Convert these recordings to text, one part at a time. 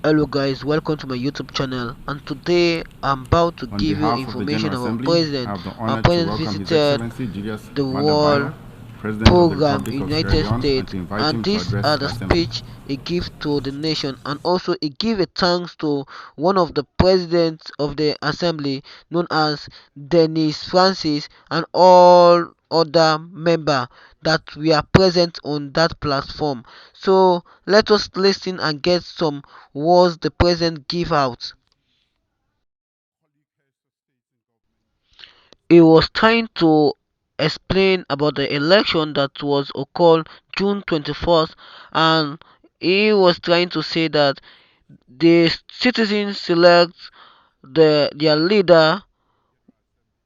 Hello guys, welcome to my YouTube channel, and today I'm about to On give you behalf of the information General about Assembly, I president. have the Our honor to president welcome His visited Excellency Julius the Maada Bio, World President of the Program Republic in of Sierra United Leone, and States, to invite and him to these address are the the Assembly. speech he gave to the nation, and also he gave a thanks to one of the presidents of the assembly known as Dennis Francis, and all other members that we are present on that platform. So let us listen and get some words the president give out. He was trying to explain about the election that was occurred June 21st, and he was trying to say that the citizens select their leader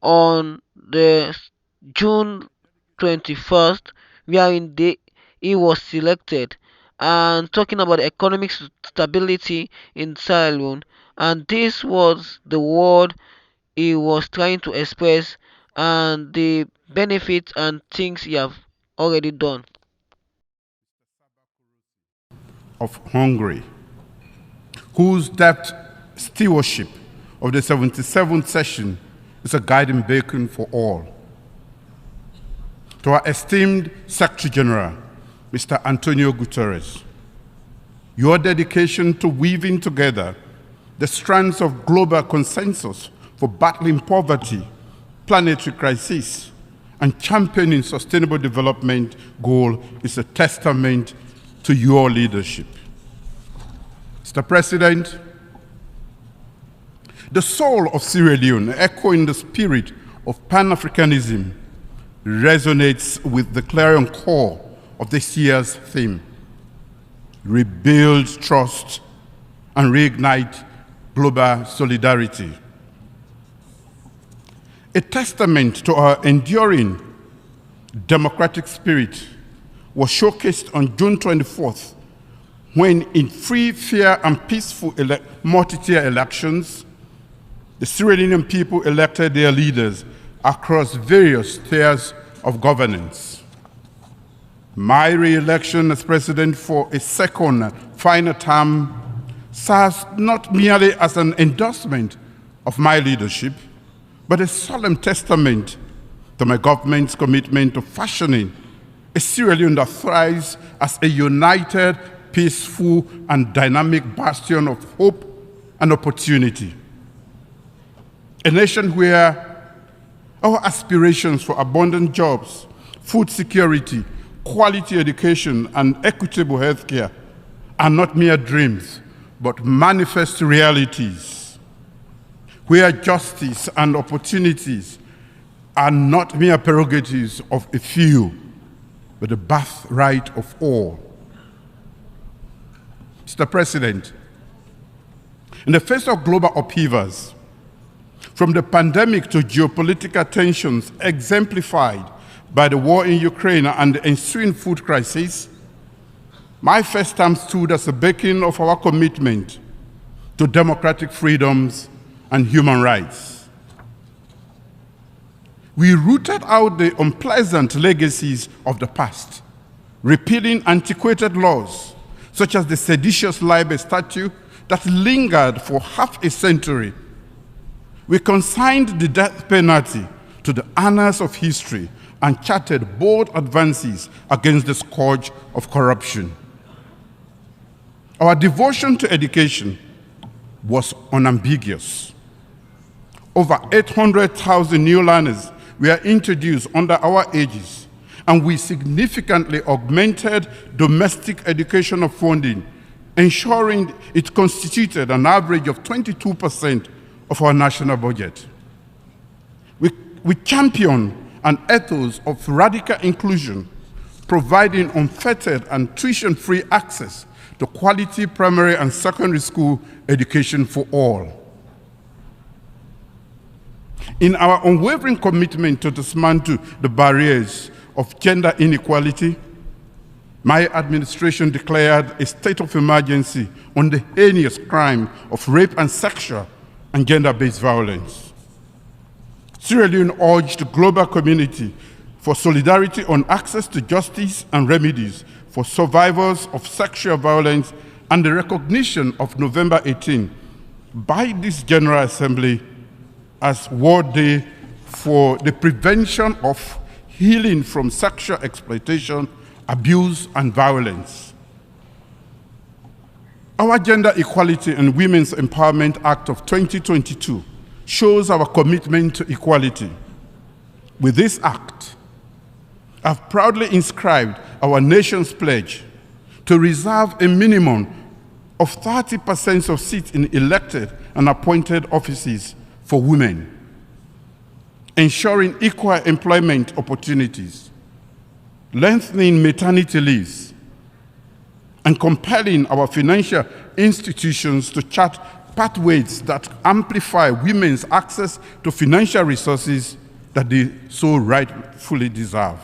on the June 21st, wherein he was selected, and talking about economic stability in Sierra Leone, and this was the word he was trying to express and the benefits and things he have already done. Of Hungary, whose depth stewardship of the 77th session is a guiding beacon for all. To our esteemed Secretary General, Mr. Antonio Guterres, your dedication to weaving together the strands of global consensus for battling poverty, planetary crisis, and championing sustainable development goal is a testament to your leadership. Mr. President, the soul of Sierra Leone, echoing the spirit of Pan-Africanism, resonates with the clarion call of this year's theme: rebuild trust and reignite global solidarity. A testament to our enduring democratic spirit was showcased on June 24th, when in free, fair, and peaceful multi-tier elections, the Sierra Leonean people elected their leaders across various tiers of governance. My re-election as president for a second final term serves not merely as an endorsement of my leadership, but a solemn testament to my government's commitment to fashioning a Sierra Leone that thrives as a united, peaceful, and dynamic bastion of hope and opportunity. A nation where our aspirations for abundant jobs, food security, quality education, and equitable healthcare are not mere dreams, but manifest realities, where justice and opportunities are not mere prerogatives of a few, but the birthright of all. Mr. President, in the face of global upheavals, from the pandemic to geopolitical tensions exemplified by the war in Ukraine and the ensuing food crisis, my first term stood as a beacon of our commitment to democratic freedoms and human rights. We rooted out the unpleasant legacies of the past, repealing antiquated laws such as the seditious libel statute that lingered for half a century. We consigned the death penalty to the annals of history and charted bold advances against the scourge of corruption. Our devotion to education was unambiguous. Over 800,000 new learners were introduced under our aegis, and we significantly augmented domestic educational funding, ensuring it constituted an average of 22% of our national budget. We champion an ethos of radical inclusion, providing unfettered and tuition-free access to quality primary and secondary school education for all. In our unwavering commitment to dismantle the barriers of gender inequality, my administration declared a state of emergency on the heinous crime of rape and sexual and gender-based violence. Sierra Leone urged the global community for solidarity on access to justice and remedies for survivors of sexual violence and the recognition of November 18 by this General Assembly as World Day for the prevention of healing from sexual exploitation, abuse, and violence. Our Gender Equality and Women's Empowerment Act of 2022 shows our commitment to equality. With this act, I've proudly inscribed our nation's pledge to reserve a minimum of 30% of seats in elected and appointed offices for women, ensuring equal employment opportunities, lengthening maternity leaves, and compelling our financial institutions to chart pathways that amplify women's access to financial resources that they so rightfully deserve.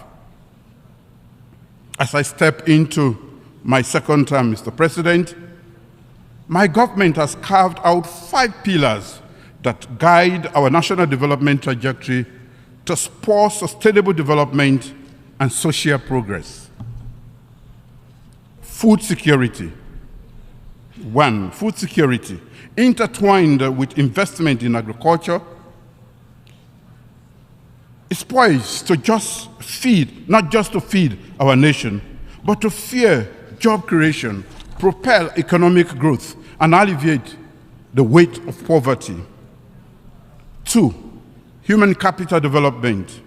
As I step into my second term, Mr. President, my government has carved out 5 pillars that guide our national development trajectory to spur sustainable development and social progress. Food security. 1, food security, intertwined with investment in agriculture, is poised to not just to feed our nation, but to fuel job creation, propel economic growth, and alleviate the weight of poverty. 2, human capital development,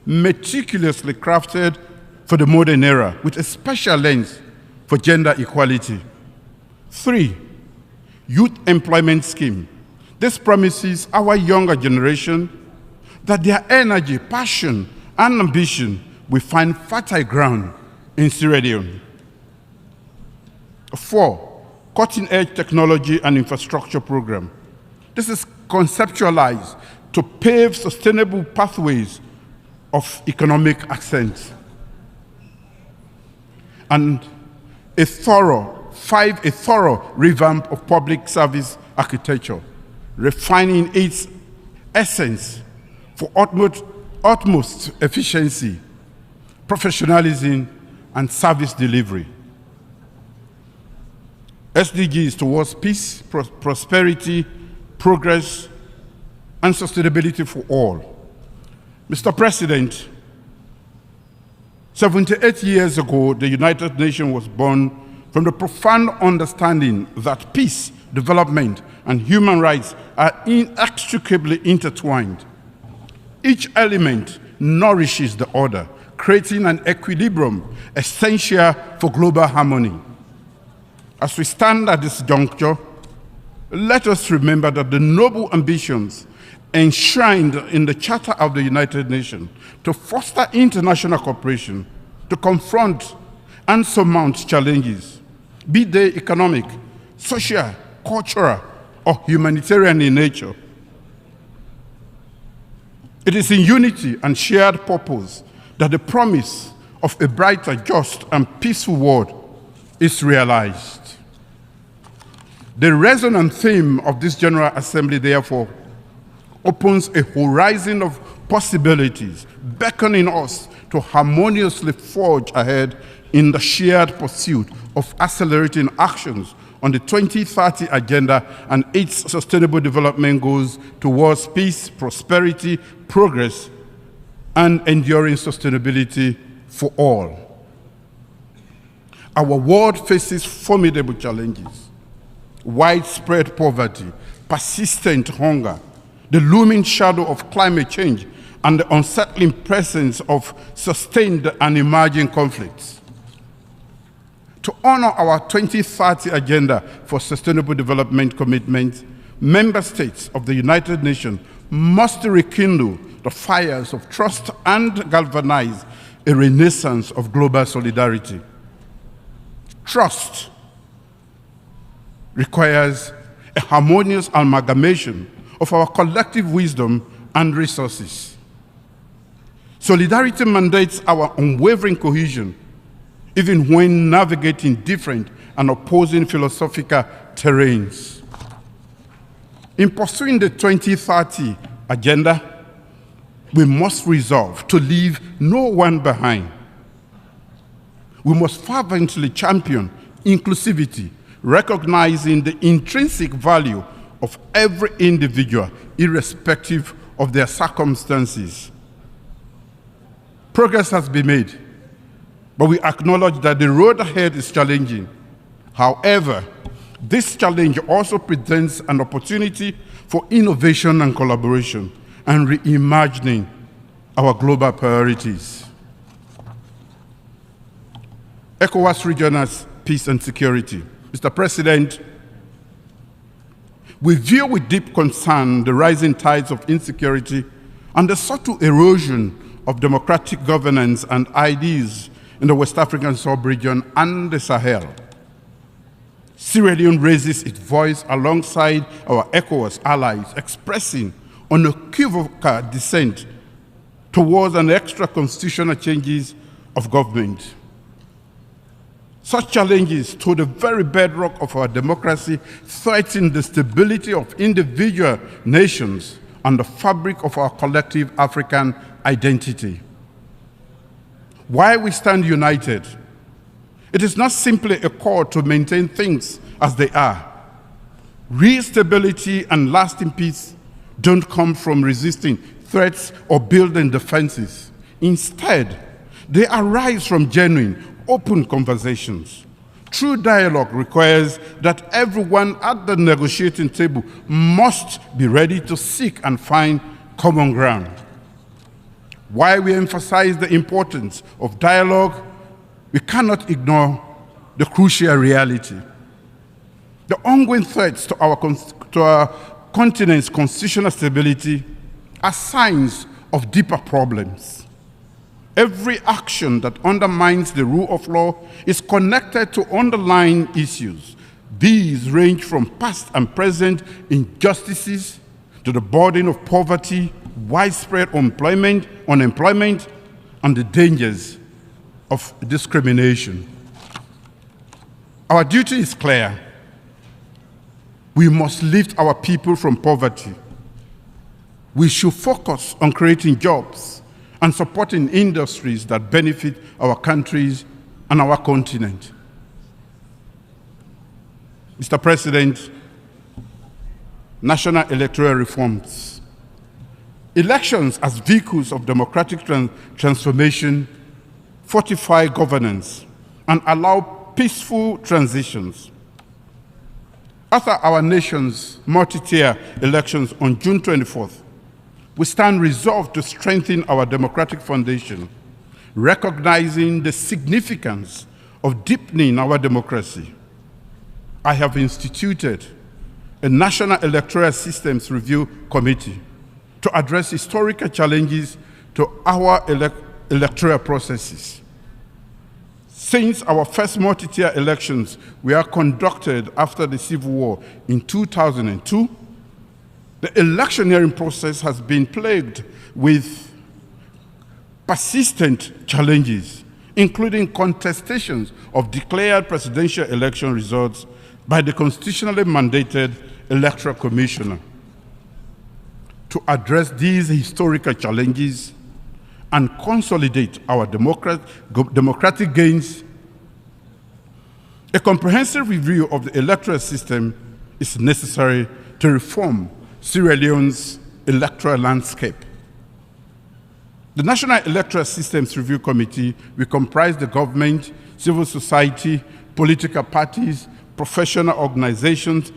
meticulously crafted for the modern era with a special lens for gender equality. 3, youth employment scheme. This promises our younger generation that their energy, passion, and ambition will find fertile ground in Sierra Leone. 4, cutting-edge technology and infrastructure program. This is conceptualized to pave sustainable pathways of economic ascent. And a thorough revamp of public service architecture, refining its essence for utmost efficiency, professionalism, and service delivery. SDGs towards peace, prosperity, progress, and sustainability for all. Mr. President, 78 years ago, the United Nations was born from the profound understanding that peace, development, and human rights are inextricably intertwined. Each element nourishes the other, creating an equilibrium essential for global harmony. As we stand at this juncture, let us remember that the noble ambitions enshrined in the Charter of the United Nations to foster international cooperation, to confront and surmount challenges, be they economic, social, cultural, or humanitarian in nature. It is in unity and shared purpose that the promise of a brighter, just, and peaceful world is realized. The resonant theme of this General Assembly, therefore, opens a horizon of possibilities, beckoning us to harmoniously forge ahead in the shared pursuit of accelerating actions on the 2030 Agenda and its sustainable development goals towards peace, prosperity, progress, and enduring sustainability for all. Our world faces formidable challenges: widespread poverty, persistent hunger, the looming shadow of climate change, and the unsettling presence of sustained and emerging conflicts. To honor our 2030 Agenda for Sustainable Development commitments, member states of the United Nations must rekindle the fires of trust and galvanize a renaissance of global solidarity. Trust requires a harmonious amalgamation of our collective wisdom and resources. Solidarity mandates our unwavering cohesion, even when navigating different and opposing philosophical terrains. In pursuing the 2030 Agenda, we must resolve to leave no one behind. We must fervently champion inclusivity, recognizing the intrinsic value of every individual, irrespective of their circumstances. Progress has been made, but we acknowledge that the road ahead is challenging. However, this challenge also presents an opportunity for innovation and collaboration and reimagining our global priorities. ECOWAS regional peace and security. Mr. President, we view with deep concern the rising tides of insecurity and the subtle erosion of democratic governance and ideas in the West African sub-region and the Sahel. Sierra Leone raises its voice alongside our ECOWAS allies, expressing unequivocal dissent towards an extra-constitutional changes of government. Such challenges to the very bedrock of our democracy threaten the stability of individual nations and the fabric of our collective African identity. While we stand united, it is not simply a call to maintain things as they are. Real stability and lasting peace don't come from resisting threats or building defenses. Instead, they arise from genuine, open conversations. True dialogue requires that everyone at the negotiating table must be ready to seek and find common ground. While we emphasize the importance of dialogue, we cannot ignore the crucial reality. The ongoing threats to our continent's constitutional stability are signs of deeper problems. Every action that undermines the rule of law is connected to underlying issues. These range from past and present injustices to the burden of poverty, widespread unemployment, and the dangers of discrimination. Our duty is clear. We must lift our people from poverty. We should focus on creating jobs and supporting industries that benefit our countries and our continent. Mr. President, national electoral reforms. Elections as vehicles of democratic transformation fortify governance and allow peaceful transitions. After our nation's multi-tier elections on June 24th, we stand resolved to strengthen our democratic foundation, recognizing the significance of deepening our democracy. I have instituted a National Electoral Systems Review Committee to address historical challenges to our electoral processes. Since our first multi-tier elections were conducted after the Civil War in 2002, the electioneering process has been plagued with persistent challenges, including contestations of declared presidential election results by the constitutionally mandated Electoral Commissioner. To address these historical challenges and consolidate our democratic gains, a comprehensive review of the electoral system is necessary to reform Sierra Leone's electoral landscape. The National Electoral Systems Review Committee will comprise the government, civil society, political parties, professional organizations,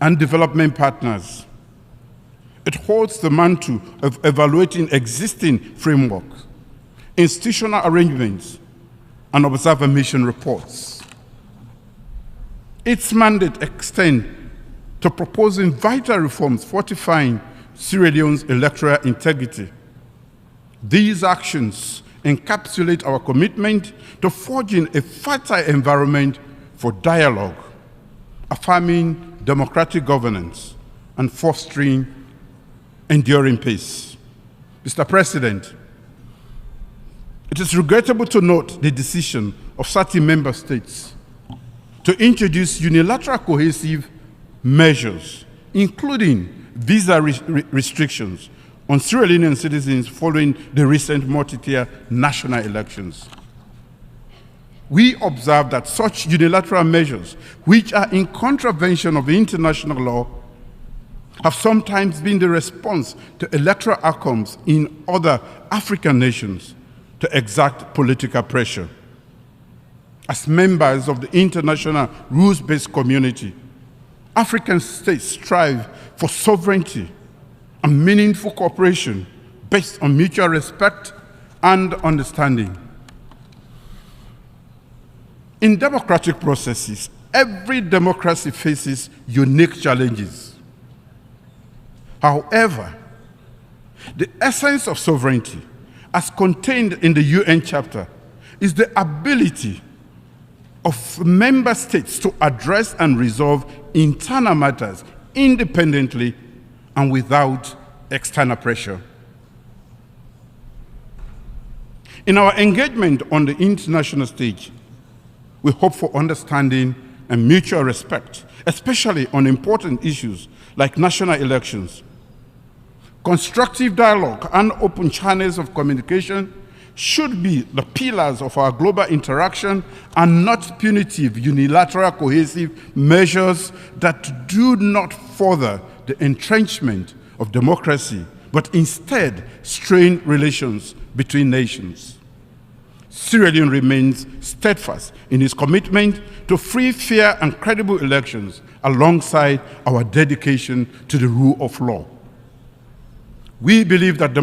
and development partners. It holds the mantle of evaluating existing frameworks, institutional arrangements, and observer mission reports. Its mandate extends to proposing vital reforms fortifying Sierra Leone's electoral integrity. These actions encapsulate our commitment to forging a fertile environment for dialogue, affirming democratic governance, and fostering enduring peace. Mr. President, it is regrettable to note the decision of certain member states to introduce unilateral cohesive measures, including visa restrictions on Sierra Leonean citizens following the recent multi-tier national elections. we observe that such unilateral measures, which are in contravention of international law, have sometimes been the response to electoral outcomes in other African nations to exert political pressure. As members of the international rules-based community, African states strive for sovereignty and meaningful cooperation based on mutual respect and understanding. In democratic processes, every democracy faces unique challenges. However, the essence of sovereignty, as contained in the UN Charter, is the ability of member states to address and resolve internal matters independently and without external pressure. In our engagement on the international stage, we hope for understanding and mutual respect, especially on important issues like national elections. Constructive dialogue and open channels of communication should be the pillars of our global interaction and not punitive, unilateral, cohesive measures that do not further the entrenchment of democracy, but instead strain relations between nations. Sierra Leone remains steadfast in its commitment to free, fair, and credible elections alongside our dedication to the rule of law. We believe that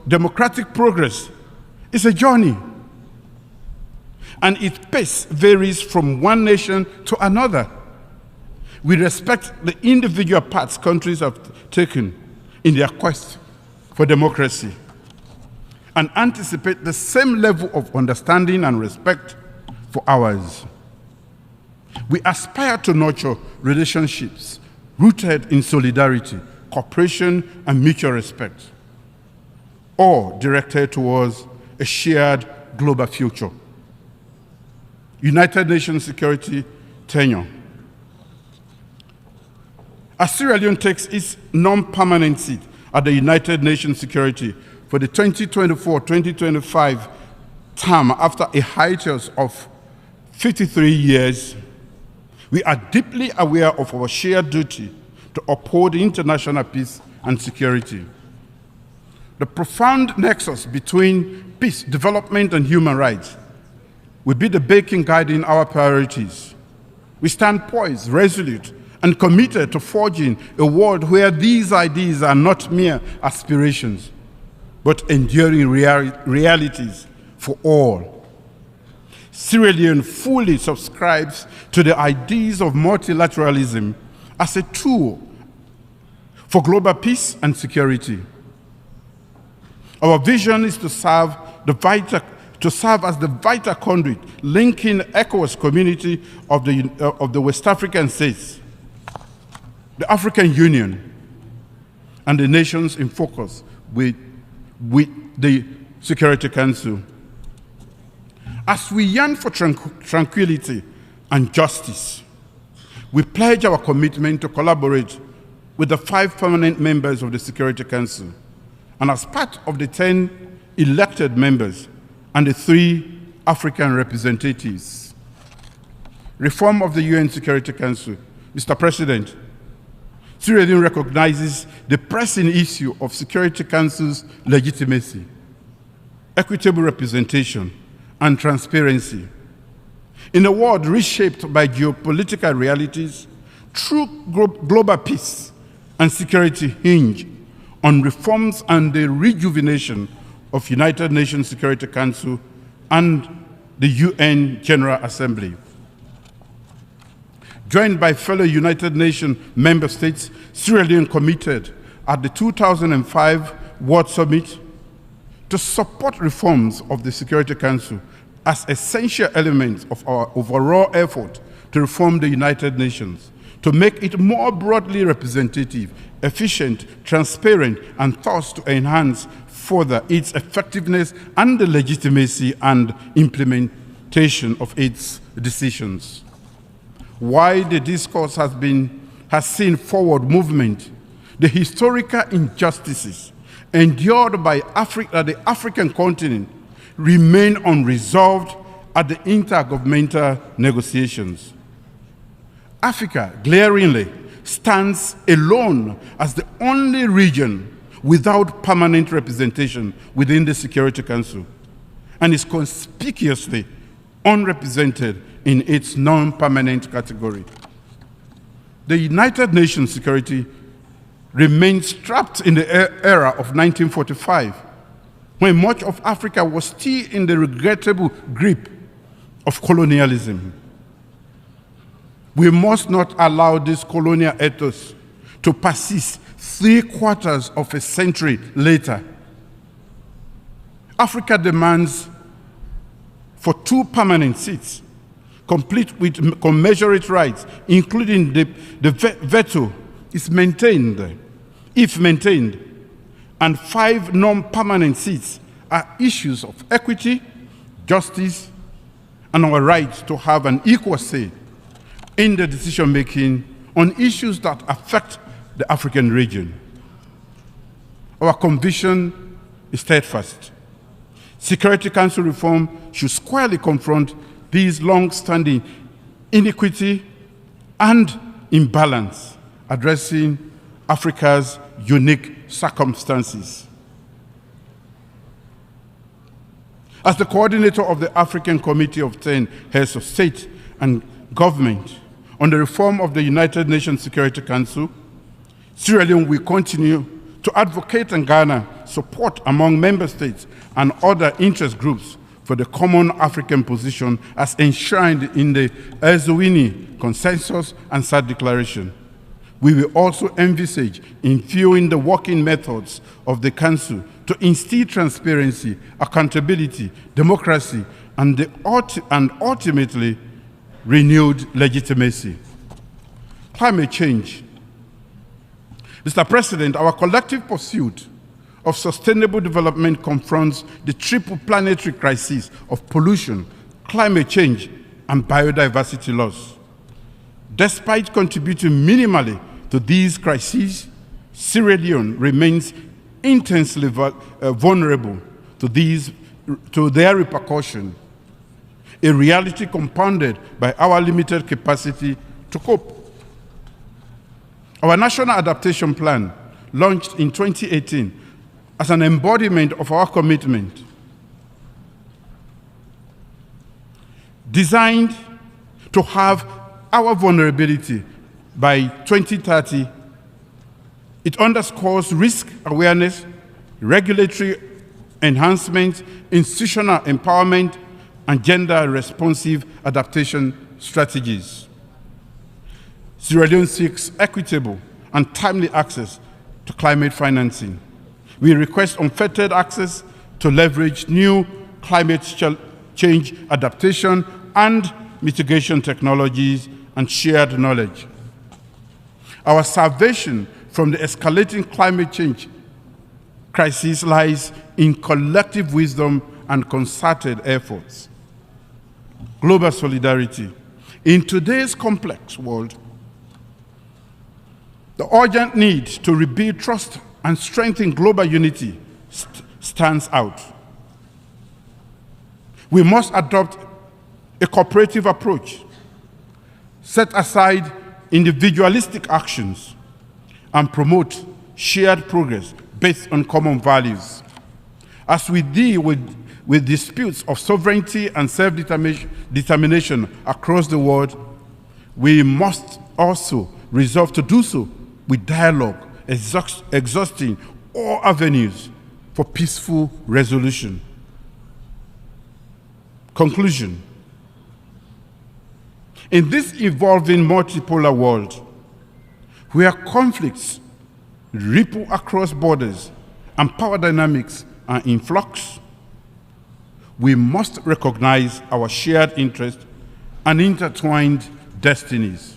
democratic progress is a journey, and its pace varies from one nation to another. We respect the individual paths countries have taken in their quest for democracy and anticipate the same level of understanding and respect for ours. We aspire to nurture relationships rooted in solidarity, cooperation, and mutual respect, all directed towards a shared global future. United Nations Security tenure. As Sierra Leone takes its non-permanent seat at the United Nations Security for the 2024-2025 term after a hiatus of 53 years, we are deeply aware of our shared duty to uphold international peace and security. The profound nexus between peace, development, and human rights will be the beacon guiding our priorities. We stand poised, resolute, and committed to forging a world where these ideas are not mere aspirations, but enduring realities for all. Sierra Leone fully subscribes to the ideas of multilateralism as a tool for global peace and security. Our vision is to serve as the vital conduit linking ECOWAS community of the West African states, the African Union, and the nations in focus with the Security Council. As we yearn for tranquility and justice, we pledge our commitment to collaborate with the 5 permanent members of the Security Council, and as part of the 10 elected members and the 3 African representatives. Reform of the UN Security Council. Mr. President, Sierra Leone recognizes the pressing issue of Security Council's legitimacy, equitable representation, and transparency. In a world reshaped by geopolitical realities, true global peace and security hinge on reforms and the rejuvenation of United Nations Security Council and the UN General Assembly. Joined by fellow United Nations member states, Sierra Leone committed at the 2005 World Summit to support reforms of the Security Council as essential elements of our overall effort to reform the United Nations, to make it more broadly representative, efficient, transparent, and thus to enhance further its effectiveness and the legitimacy and implementation of its decisions. While the discourse has seen forward movement, the historical injustices endured by the African continent remain unresolved at the intergovernmental negotiations. Africa, glaringly, stands alone as the only region without permanent representation within the Security Council and is conspicuously unrepresented in its non-permanent category. The United Nations security remains trapped in the era of 1945, when much of Africa was still in the regrettable grip of colonialism. We must not allow this colonial ethos to persist 3/4 of a century later. Africa demands for 2 permanent seats, complete with commensurate rights, including the veto, is maintained, if maintained, and 5 non-permanent seats are issues of equity, justice, and our right to have an equal say in the decision-making on issues that affect the African region. Our conviction is steadfast. Security Council reform should squarely confront these long-standing inequity and imbalance, addressing Africa's unique circumstances. As the coordinator of the African Committee of 10 Heads of State and Government on the reform of the United Nations Security Council, Sierra Leone will continue to advocate and garner support among member states and other interest groups for the common African position as enshrined in the Eswini Consensus and SADC Declaration. We will also envisage infusing the working methods of the Council to instill transparency, accountability, democracy, and ultimately renewed legitimacy. Climate change. Mr. President, our collective pursuit of sustainable development confronts the triple planetary crises of pollution, climate change, and biodiversity loss. Despite contributing minimally to these crises, Sierra Leone remains intensely vulnerable to their repercussions, a reality compounded by our limited capacity to cope. Our National Adaptation Plan, launched in 2018 as an embodiment of our commitment, designed to have our vulnerability by 2030, it underscores risk awareness, regulatory enhancement, institutional empowerment, and gender-responsive adaptation strategies. Sierra Leone seeks equitable and timely access to climate financing. We request unfettered access to leverage new climate change adaptation and mitigation technologies and shared knowledge. Our salvation from the escalating climate change crisis lies in collective wisdom and concerted efforts. Global solidarity. In today's complex world, the urgent need to rebuild trust and strengthen global unity stands out. We must adopt a cooperative approach, set aside individualistic actions, and promote shared progress based on common values. As we deal with disputes of sovereignty and self-determination across the world, we must also resolve to do so with dialogue, exhausting all avenues for peaceful resolution. Conclusion. In this evolving multipolar world, where conflicts ripple across borders and power dynamics are in flux, we must recognize our shared interests and intertwined destinies.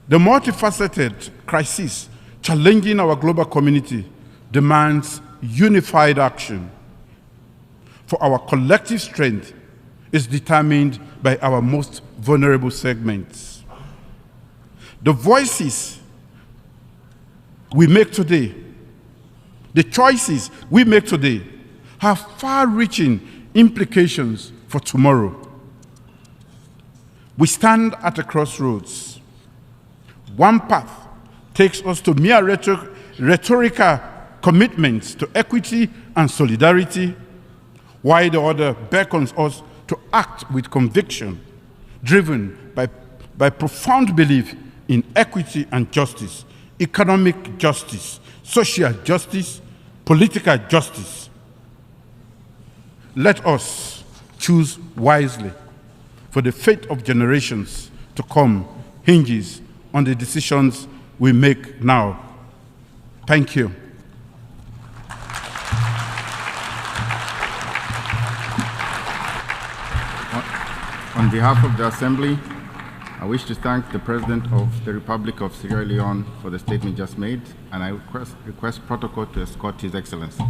The multifaceted crisis challenging our global community demands unified action, for our collective strength is determined by our most vulnerable segments. The voices we make today, the choices we make today, have far-reaching implications for tomorrow. We stand at a crossroads. One path takes us to mere rhetorical commitments to equity and solidarity, while the other beckons us to act with conviction, driven by profound belief in equity and justice, economic justice, social justice, political justice. Let us choose wisely, for the fate of generations to come hinges on the decisions we make now. Thank you. On behalf of the Assembly, I wish to thank the President of the Republic of Sierra Leone for the statement just made, and I request protocol to escort His Excellency.